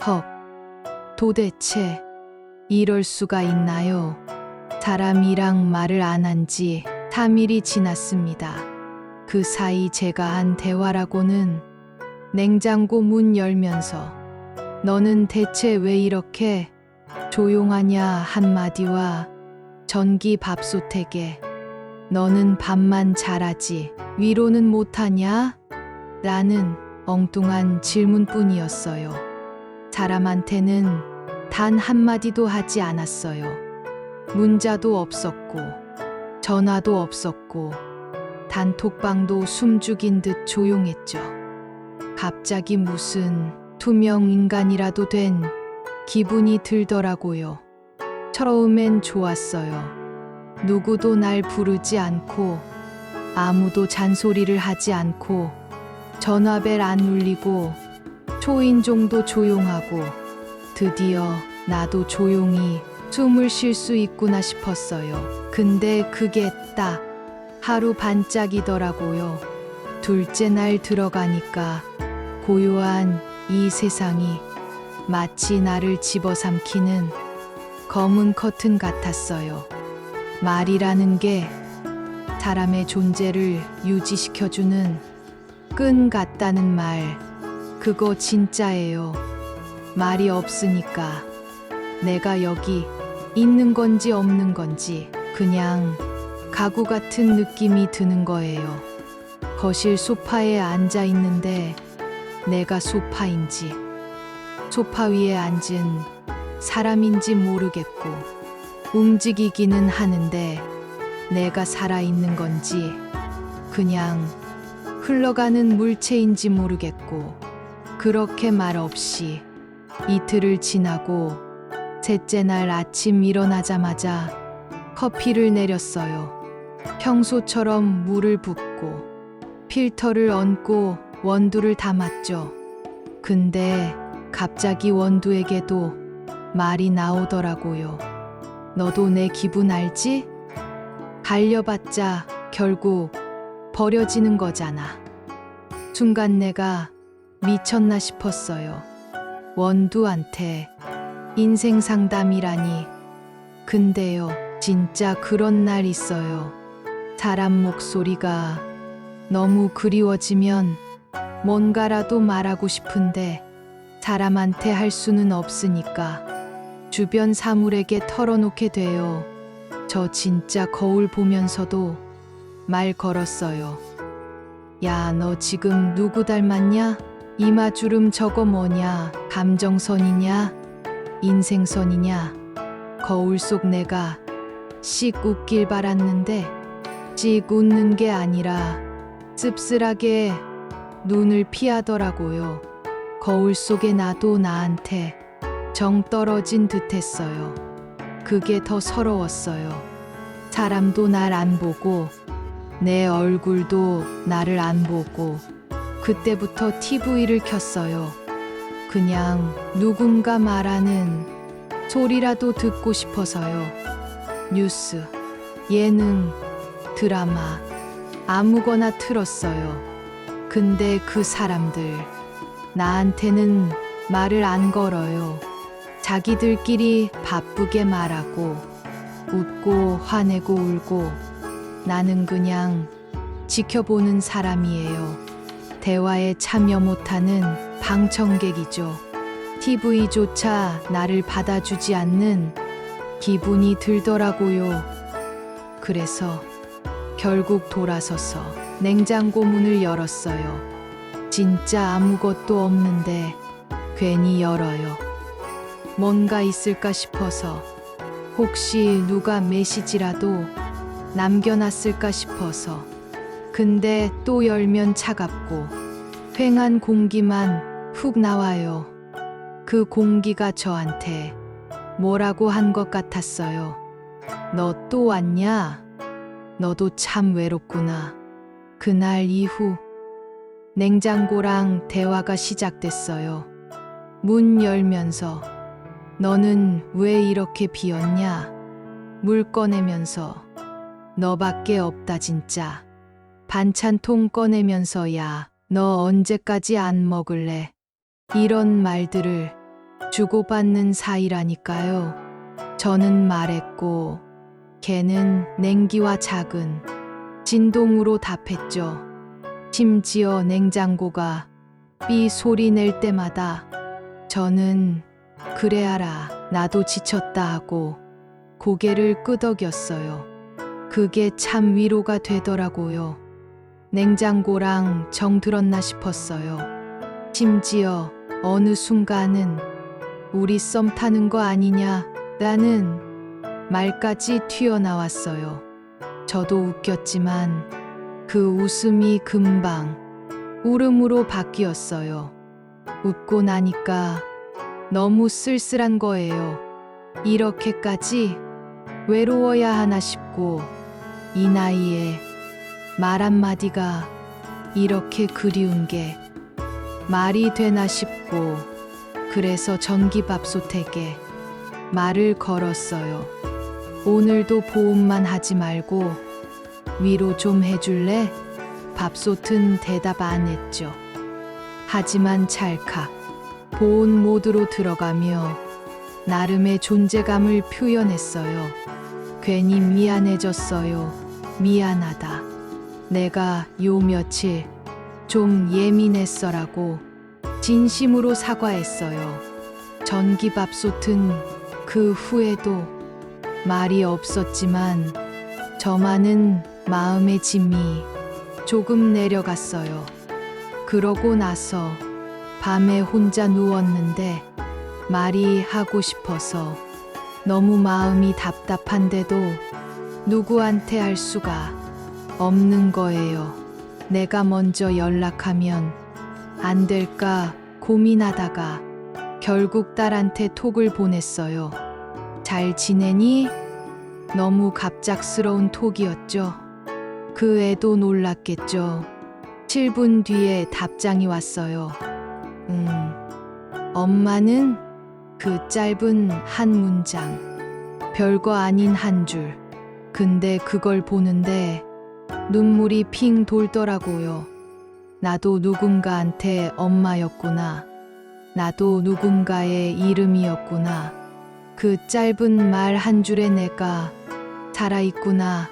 헉, 도대체 이럴 수가 있나요? 사람이랑 말을 안 한 지 3일이 지났습니다. 그 사이 제가 한 대화라고는 냉장고 문 열면서 너는 대체 왜 이렇게 조용하냐 한마디와 전기 밥솥에게 너는 밥만 잘하지 위로는 못하냐? 라는 엉뚱한 질문뿐이었어요. 사람한테는 단 한마디도 하지 않았어요. 문자도 없었고 전화도 없었고 단톡방도 숨죽인 듯 조용했죠. 갑자기 무슨 투명 인간이라도 된 기분이 들더라고요. 처음엔 좋았어요. 누구도 날 부르지 않고 아무도 잔소리를 하지 않고 전화벨 안 울리고 초인종도 조용하고 드디어 나도 조용히 숨을 쉴 수 있구나 싶었어요. 근데 그게 딱 하루 반짝이더라고요. 둘째 날 들어가니까 고요한 이 세상이 마치 나를 집어삼키는 검은 커튼 같았어요. 말이라는 게 사람의 존재를 유지시켜주는 끈 같다는 말, 그거 진짜예요. 말이 없으니까 내가 여기 있는 건지 없는 건지 그냥 가구 같은 느낌이 드는 거예요. 거실 소파에 앉아 있는데 내가 소파인지 소파 위에 앉은 사람인지 모르겠고 움직이기는 하는데 내가 살아있는 건지 그냥 흘러가는 물체인지 모르겠고 그렇게 말없이 이틀을 지나고 셋째 날 아침 일어나자마자 커피를 내렸어요. 평소처럼 물을 붓고 필터를 얹고 원두를 담았죠. 근데 갑자기 원두에게도 말이 나오더라고요. 너도 내 기분 알지? 갈려봤자 결국 버려지는 거잖아. 순간 내가 미쳤나 싶었어요. 원두한테 인생 상담이라니. 근데요, 진짜 그런 날 있어요. 사람 목소리가 너무 그리워지면 뭔가라도 말하고 싶은데 사람한테 할 수는 없으니까 주변 사물에게 털어놓게 돼요. 저 진짜 거울 보면서도 말 걸었어요. 야, 너 지금 누구 닮았냐? 이마주름 저거 뭐냐? 감정선이냐? 인생선이냐? 거울 속 내가 씩 웃길 바랐는데 씩 웃는 게 아니라 씁쓸하게 눈을 피하더라고요. 거울 속에 나도 나한테 정 떨어진 듯 했어요. 그게 더 서러웠어요. 사람도 날 안 보고 내 얼굴도 나를 안 보고 그때부터 TV를 켰어요. 그냥 누군가 말하는 소리라도 듣고 싶어서요. 뉴스, 예능, 드라마 아무거나 틀었어요. 근데 그 사람들 나한테는 말을 안 걸어요. 자기들끼리 바쁘게 말하고 웃고 화내고 울고 나는 그냥 지켜보는 사람이에요. 대화에 참여 못하는 방청객이죠. TV조차 나를 받아주지 않는 기분이 들더라고요. 그래서 결국 돌아서서 냉장고 문을 열었어요. 진짜 아무것도 없는데 괜히 열어요. 뭔가 있을까 싶어서, 혹시 누가 메시지라도 남겨놨을까 싶어서. 근데 또 열면 차갑고 휑한 공기만 훅 나와요. 그 공기가 저한테 뭐라고 한 것 같았어요. 너 또 왔냐? 너도 참 외롭구나. 그날 이후 냉장고랑 대화가 시작됐어요. 문 열면서 너는 왜 이렇게 비었냐? 물 꺼내면서 너밖에 없다 진짜. 반찬통 꺼내면서 야, 너 언제까지 안 먹을래? 이런 말들을 주고받는 사이라니까요. 저는 말했고 걔는 냉기와 작은 진동으로 답했죠. 심지어 냉장고가 삐 소리 낼 때마다 저는 그래 알아 나도 지쳤다 하고 고개를 끄덕였어요. 그게 참 위로가 되더라고요. 냉장고랑 정 들었나 싶었어요. 심지어 어느 순간은 우리 썸 타는 거 아니냐라는 말까지 튀어나왔어요. 저도 웃겼지만 그 웃음이 금방 울음으로 바뀌었어요. 웃고 나니까 너무 쓸쓸한 거예요. 이렇게까지 외로워야 하나 싶고 이 나이에 말 한마디가 이렇게 그리운 게 말이 되나 싶고 그래서 전기밥솥에게 말을 걸었어요. 오늘도 보험만 하지 말고 위로 좀 해줄래? 밥솥은 대답 안 했죠. 하지만 찰칵 보온 모드로 들어가며 나름의 존재감을 표현했어요. 괜히 미안해졌어요. 미안하다. 내가 요 며칠 좀 예민했어라고 진심으로 사과했어요. 전기밥솥은 그 후에도 말이 없었지만 저만은 마음의 짐이 조금 내려갔어요. 그러고 나서 밤에 혼자 누웠는데 말이 하고 싶어서 너무 마음이 답답한데도 누구한테 할 수가 없는 거예요. 내가 먼저 연락하면 안 될까 고민하다가 결국 딸한테 톡을 보냈어요. 잘 지내니? 너무 갑작스러운 톡이었죠. 그 애도 놀랐겠죠. 7분 뒤에 답장이 왔어요. 엄마는 그 짧은 한 문장. 별거 아닌 한 줄. 근데 그걸 보는데 눈물이 핑 돌더라고요. 나도 누군가한테 엄마였구나. 나도 누군가의 이름이었구나. 그 짧은 말 한 줄에 내가 살아있구나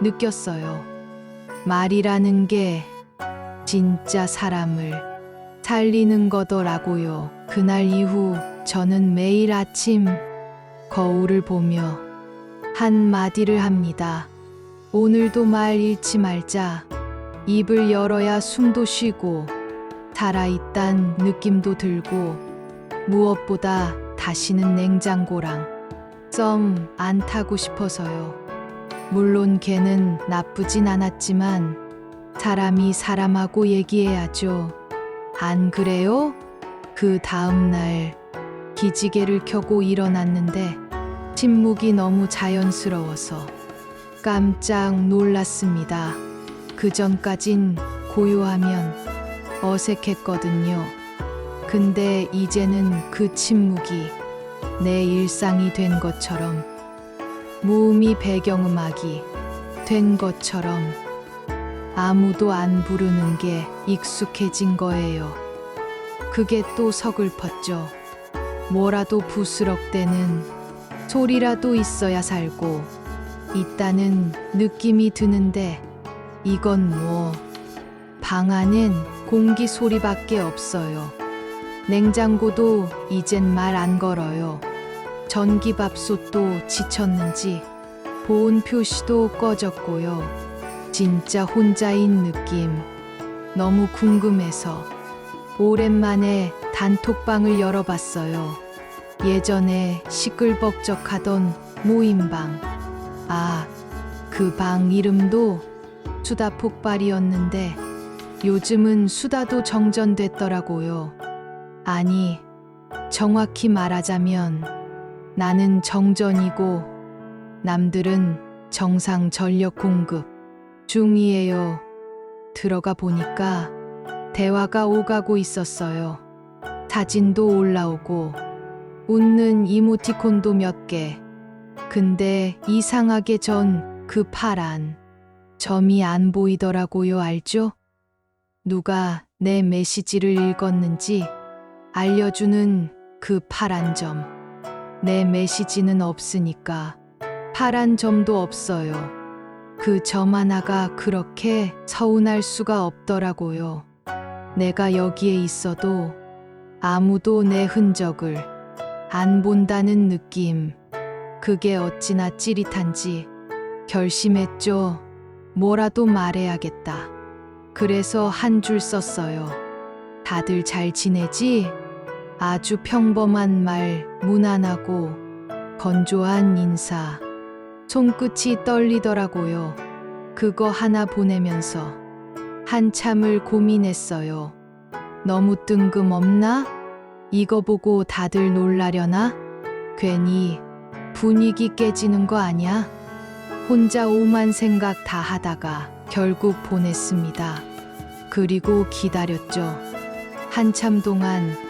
느꼈어요. 말이라는 게 진짜 사람을 살리는 거더라고요. 그날 이후 저는 매일 아침 거울을 보며 한 마디를 합니다. 오늘도 말 잃지 말자. 입을 열어야 숨도 쉬고 살아있단 느낌도 들고 무엇보다 다시는 냉장고랑 썸 안 타고 싶어서요. 물론 걔는 나쁘진 않았지만 사람이 사람하고 얘기해야죠. 안 그래요? 그 다음날 기지개를 켜고 일어났는데 침묵이 너무 자연스러워서 깜짝 놀랐습니다. 그 전까진 고요하면 어색했거든요. 근데 이제는 그 침묵이 내 일상이 된 것처럼, 무음이 배경음악이 된 것처럼 아무도 안 부르는 게 익숙해진 거예요. 그게 또 서글펐죠. 뭐라도 부스럭대는 소리라도 있어야 살고 있다는 느낌이 드는데 이건 뭐, 방 안엔 공기 소리밖에 없어요. 냉장고도 이젠 말 안 걸어요. 전기밥솥도 지쳤는지 보온 표시도 꺼졌고요. 진짜 혼자인 느낌. 너무 궁금해서 오랜만에 단톡방을 열어봤어요. 예전에 시끌벅적하던 모임방. 아, 그 방 이름도 수다 폭발이었는데 요즘은 수다도 정전됐더라고요. 아니, 정확히 말하자면 나는 정전이고 남들은 정상 전력 공급 중이에요. 들어가 보니까 대화가 오가고 있었어요. 사진도 올라오고 웃는 이모티콘도 몇 개. 근데 이상하게 전 그 파란 점이 안 보이더라고요. 알죠? 누가 내 메시지를 읽었는지 알려주는 그 파란 점. 내 메시지는 없으니까 파란 점도 없어요. 그 점 하나가 그렇게 서운할 수가 없더라고요. 내가 여기에 있어도 아무도 내 흔적을 안 본다는 느낌. 그게 어찌나 찌릿한지 결심했죠. 뭐라도 말해야겠다. 그래서 한 줄 썼어요. 다들 잘 지내지? 아주 평범한 말, 무난하고 건조한 인사. 손끝이 떨리더라고요. 그거 하나 보내면서 한참을 고민했어요. 너무 뜬금없나? 이거 보고 다들 놀라려나? 괜히 분위기 깨지는 거 아니야? 혼자 오만 생각 다 하다가 결국 보냈습니다. 그리고 기다렸죠. 한참 동안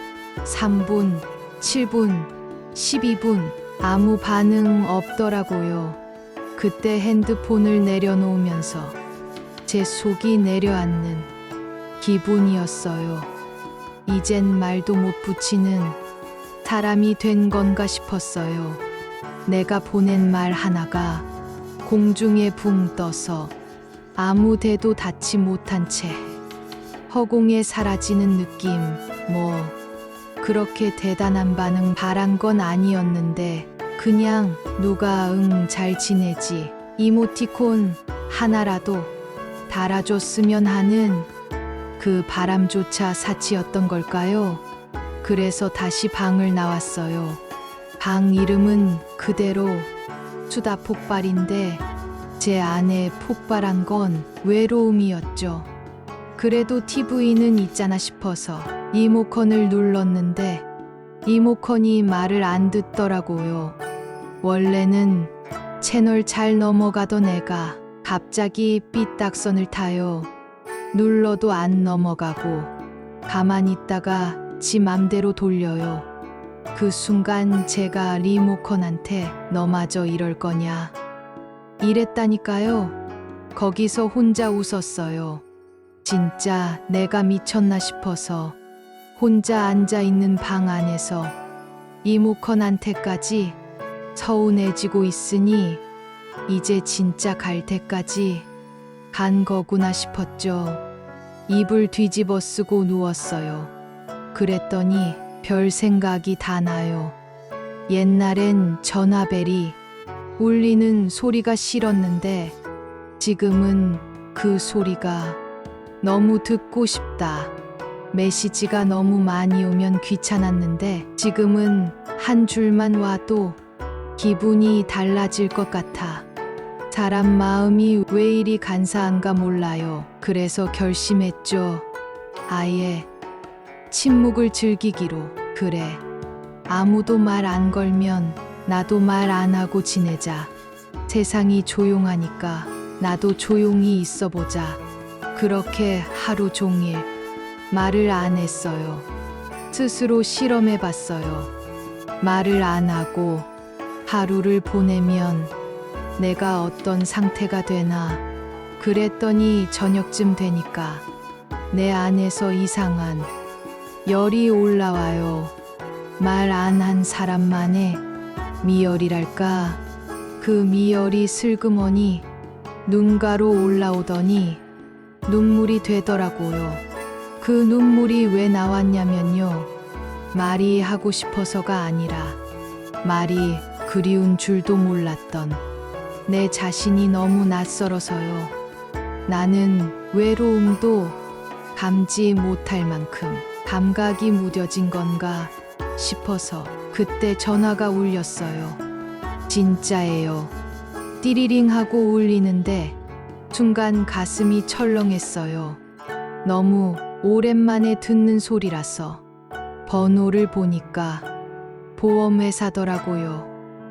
3분, 7분, 12분 아무 반응 없더라고요. 그때 핸드폰을 내려놓으면서 제 속이 내려앉는 기분이었어요. 이젠 말도 못 붙이는 사람이 된 건가 싶었어요. 내가 보낸 말 하나가 공중에 붕 떠서 아무 데도 닿지 못한 채 허공에 사라지는 느낌. 뭐 그렇게 대단한 반응 바란 건 아니었는데 그냥 누가 응 잘 지내지 이모티콘 하나라도 달아줬으면 하는 그 바람조차 사치였던 걸까요? 그래서 다시 방을 나왔어요. 방 이름은 그대로 수다 폭발인데 제 안에 폭발한 건 외로움이었죠. 그래도 TV는 있잖아 싶어서 이모컨을 눌렀는데 이모컨이 말을 안 듣더라고요. 원래는 채널 잘 넘어가던 애가 갑자기 삐딱선을 타요. 눌러도 안 넘어가고 가만히 있다가 지 맘대로 돌려요. 그 순간 제가 리모컨한테 너마저 이럴 거냐 이랬다니까요. 거기서 혼자 웃었어요. 진짜 내가 미쳤나 싶어서 혼자 앉아 있는 방 안에서 이모컨한테까지 서운해지고 있으니 이제 진짜 갈 때까지 간 거구나 싶었죠. 이불 뒤집어 쓰고 누웠어요. 그랬더니 별 생각이 다 나요. 옛날엔 전화벨이 울리는 소리가 싫었는데 지금은 그 소리가 너무 듣고 싶다. 메시지가 너무 많이 오면 귀찮았는데 지금은 한 줄만 와도 기분이 달라질 것 같아. 사람 마음이 왜 이리 간사한가 몰라요. 그래서 결심했죠. 아예 침묵을 즐기기로. 그래. 아무도 말 안 걸면 나도 말 안 하고 지내자. 세상이 조용하니까 나도 조용히 있어 보자. 그렇게 하루 종일 말을 안 했어요. 스스로 실험해 봤어요. 말을 안 하고 하루를 보내면 내가 어떤 상태가 되나. 그랬더니 저녁쯤 되니까 내 안에서 이상한 열이 올라와요. 말 안 한 사람만의 미열이랄까. 그 미열이 슬그머니 눈가로 올라오더니 눈물이 되더라고요. 그 눈물이 왜 나왔냐면요. 말이 하고 싶어서가 아니라 말이 그리운 줄도 몰랐던 내 자신이 너무 낯설어서요. 나는 외로움도 감지 못할 만큼 감각이 무뎌진 건가 싶어서 그때 전화가 울렸어요. 진짜예요. 띠리링 하고 울리는데 순간 가슴이 철렁했어요. 너무 오랜만에 듣는 소리라서 번호를 보니까 보험회사더라고요.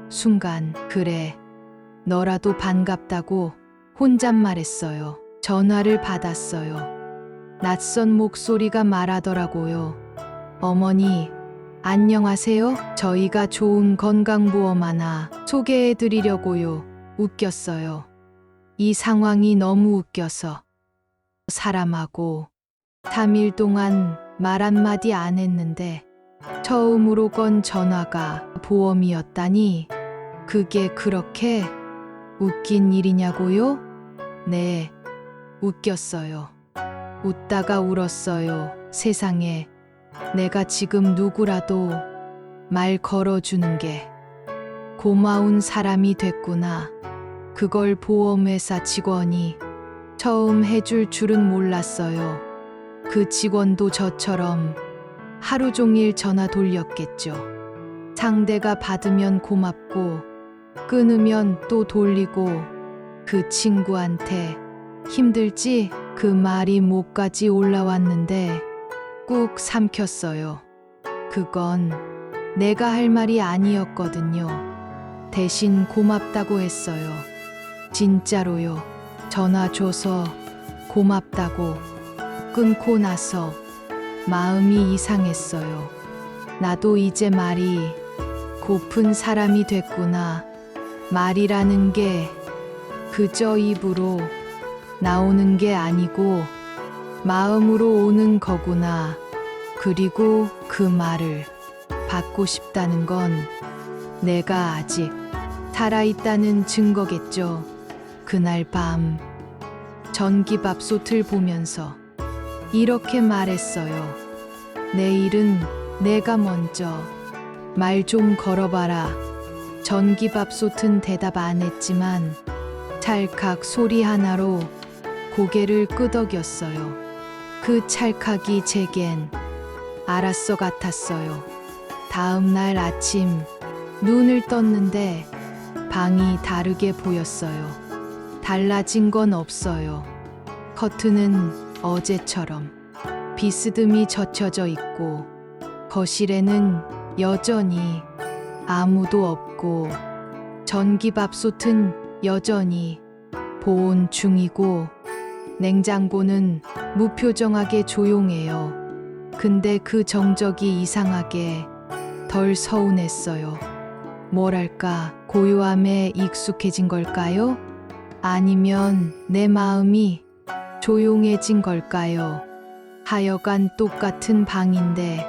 순간 그래 너라도 반갑다고 혼잣말했어요. 전화를 받았어요. 낯선 목소리가 말하더라고요. 어머니 안녕하세요. 저희가 좋은 건강보험 하나 소개해드리려고요. 웃겼어요. 이 상황이 너무 웃겨서 사람하고 3일 동안 말 한마디 안 했는데 처음으로 건 전화가 보험이었다니 그게 그렇게 웃긴 일이냐고요? 네, 웃겼어요. 웃다가 울었어요. 세상에, 내가 지금 누구라도 말 걸어주는 게 고마운 사람이 됐구나. 그걸 보험회사 직원이 처음 해줄 줄은 몰랐어요. 그 직원도 저처럼 하루 종일 전화 돌렸겠죠. 상대가 받으면 고맙고 끊으면 또 돌리고 그 친구한테 힘들지? 그 말이 목까지 올라왔는데 꾹 삼켰어요. 그건 내가 할 말이 아니었거든요. 대신 고맙다고 했어요. 진짜로요. 전화 줘서 고맙다고 끊고 나서 마음이 이상했어요. 나도 이제 말이 고픈 사람이 됐구나. 말이라는 게 그저 입으로 나오는 게 아니고 마음으로 오는 거구나. 그리고 그 말을 받고 싶다는 건 내가 아직 살아있다는 증거겠죠. 그날 밤 전기밥솥을 보면서 이렇게 말했어요. 내일은 내가 먼저 말 좀 걸어봐라. 전기밥솥은 대답 안 했지만 찰칵 소리 하나로 고개를 끄덕였어요. 그 찰칵이 제겐 알았어 같았어요. 다음 날 아침 눈을 떴는데 방이 다르게 보였어요. 달라진 건 없어요. 커튼은 어제처럼 비스듬히 젖혀져 있고 거실에는 여전히 아무도 없고 전기밥솥은 여전히 보온 중이고 냉장고는 무표정하게 조용해요. 근데 그 정적이 이상하게 덜 서운했어요. 뭐랄까 고요함에 익숙해진 걸까요? 아니면 내 마음이 조용해진 걸까요? 하여간 똑같은 방인데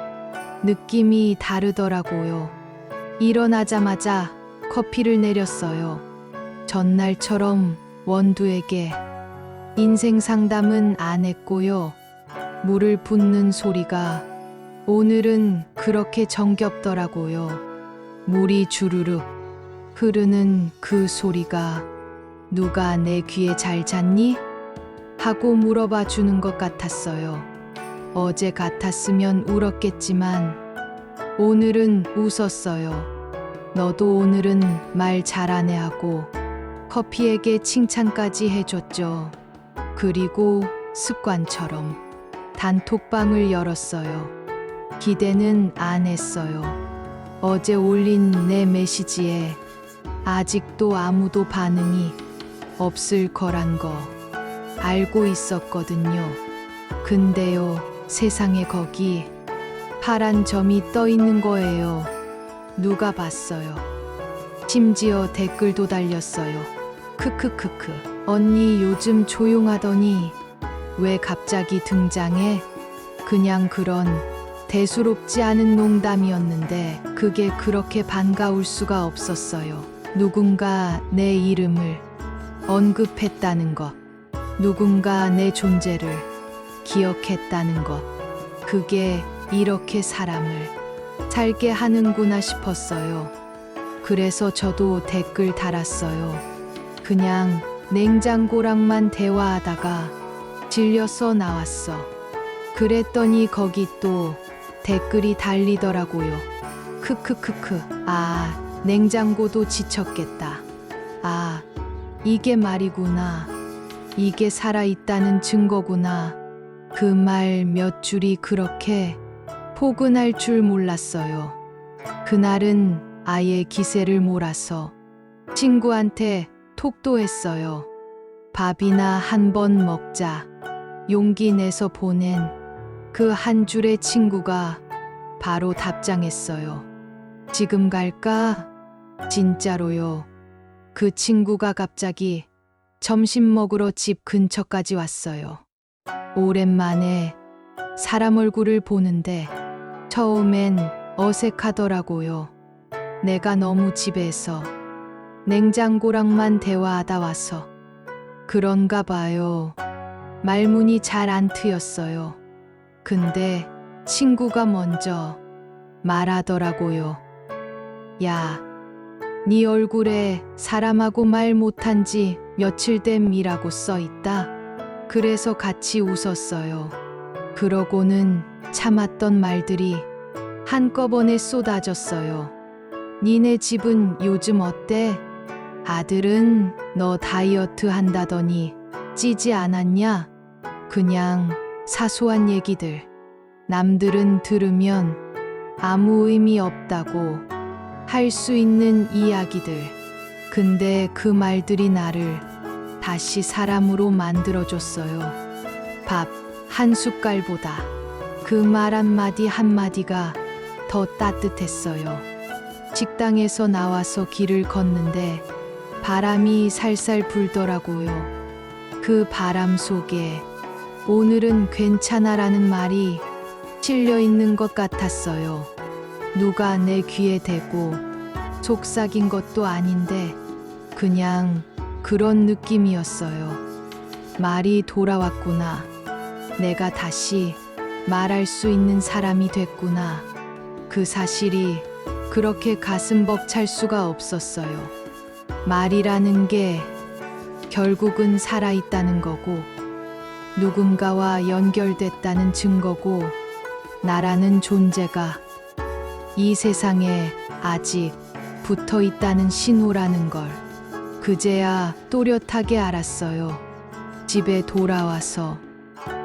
느낌이 다르더라고요. 일어나자마자 커피를 내렸어요. 전날처럼 원두에게 인생 상담은 안 했고요. 물을 붓는 소리가 오늘은 그렇게 정겹더라고요. 물이 주르륵 흐르는 그 소리가 누가 내 귀에 잘 잤니? 하고 물어봐 주는 것 같았어요. 어제 같았으면 울었겠지만 오늘은 웃었어요. 너도 오늘은 말 잘하네 하고 커피에게 칭찬까지 해줬죠. 그리고 습관처럼 단톡방을 열었어요. 기대는 안 했어요. 어제 올린 내 메시지에 아직도 아무도 반응이 없을 거란 거 알고 있었거든요. 근데요, 세상에 거기 파란 점이 떠 있는 거예요. 누가 봤어요. 심지어 댓글도 달렸어요. 크크크크. 언니 요즘 조용하더니 왜 갑자기 등장해? 그냥 그런 대수롭지 않은 농담이었는데 그게 그렇게 반가울 수가 없었어요. 누군가 내 이름을 언급했다는 것. 누군가 내 존재를 기억했다는 것. 그게 이렇게 사람을 살게 하는구나 싶었어요. 그래서 저도 댓글 달았어요. 그냥 냉장고랑만 대화하다가 질려서 나왔어. 그랬더니 거기 또 댓글이 달리더라고요. 크크크크. 아, 냉장고도 지쳤겠다. 아, 이게 말이구나. 이게 살아있다는 증거구나. 그 말 몇 줄이 그렇게 포근할 줄 몰랐어요. 그날은 아예 기세를 몰아서 친구한테 톡도 했어요. 밥이나 한 번 먹자. 용기 내서 보낸 그 한 줄의 친구가 바로 답장했어요. 지금 갈까? 진짜로요. 그 친구가 갑자기 점심 먹으러 집 근처까지 왔어요. 오랜만에 사람 얼굴을 보는데 처음엔 어색하더라고요. 내가 너무 집에서 냉장고랑만 대화하다 와서 그런가 봐요. 말문이 잘 안 트였어요. 근데 친구가 먼저 말하더라고요. 야, 네 얼굴에 사람하고 말 못한 지 며칠 됨이라고 써 있다. 그래서 같이 웃었어요. 그러고는 참았던 말들이 한꺼번에 쏟아졌어요. 니네 집은 요즘 어때? 아들은 너 다이어트 한다더니 찌지 않았냐? 그냥 사소한 얘기들. 남들은 들으면 아무 의미 없다고 할 수 있는 이야기들. 근데 그 말들이 나를 다시 사람으로 만들어줬어요. 밥 한 숟갈보다 그 말 한마디 한마디가 더 따뜻했어요. 식당에서 나와서 길을 걷는데 바람이 살살 불더라고요. 그 바람 속에 오늘은 괜찮아라는 말이 실려 있는 것 같았어요. 누가 내 귀에 대고 속삭인 것도 아닌데 그냥 그런 느낌이었어요. 말이 돌아왔구나. 내가 다시 말할 수 있는 사람이 됐구나. 그 사실이 그렇게 가슴 벅찰 수가 없었어요. 말이라는 게 결국은 살아있다는 거고 누군가와 연결됐다는 증거고 나라는 존재가 이 세상에 아직 붙어 있다는 신호라는 걸 그제야 또렷하게 알았어요. 집에 돌아와서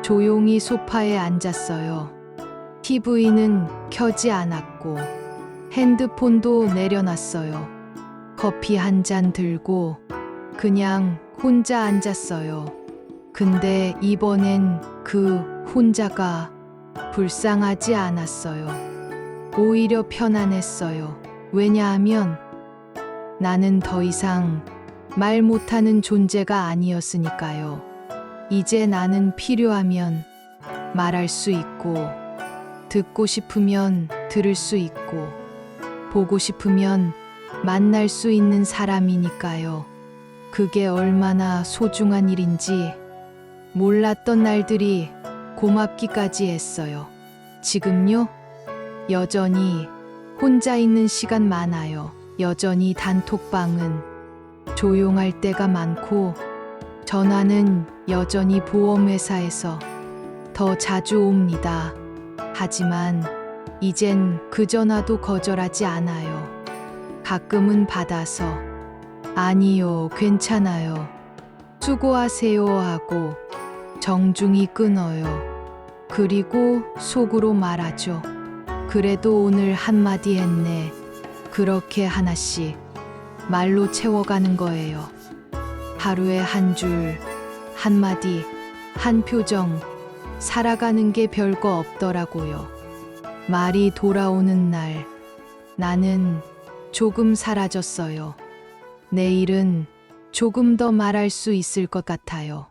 조용히 소파에 앉았어요. TV는 켜지 않았고 핸드폰도 내려놨어요. 커피 한 잔 들고 그냥 혼자 앉았어요. 근데 이번엔 그 혼자가 불쌍하지 않았어요. 오히려 편안했어요. 왜냐하면 나는 더 이상 말 못하는 존재가 아니었으니까요. 이제 나는 필요하면 말할 수 있고, 듣고 싶으면 들을 수 있고, 보고 싶으면 만날 수 있는 사람이니까요. 그게 얼마나 소중한 일인지 몰랐던 날들이 고맙기까지 했어요. 지금요? 여전히 혼자 있는 시간 많아요. 여전히 단톡방은 조용할 때가 많고 전화는 여전히 보험회사에서 더 자주 옵니다. 하지만 이젠 그 전화도 거절하지 않아요. 가끔은 받아서 아니요, 괜찮아요. 수고하세요 하고 정중히 끊어요. 그리고 속으로 말하죠. 그래도 오늘 한마디 했네. 그렇게 하나씩 말로 채워가는 거예요. 하루에 한 줄, 한마디, 한 표정, 살아가는 게 별거 없더라고요. 말이 돌아오는 날, 나는 조금 사라졌어요. 내일은 조금 더 말할 수 있을 것 같아요.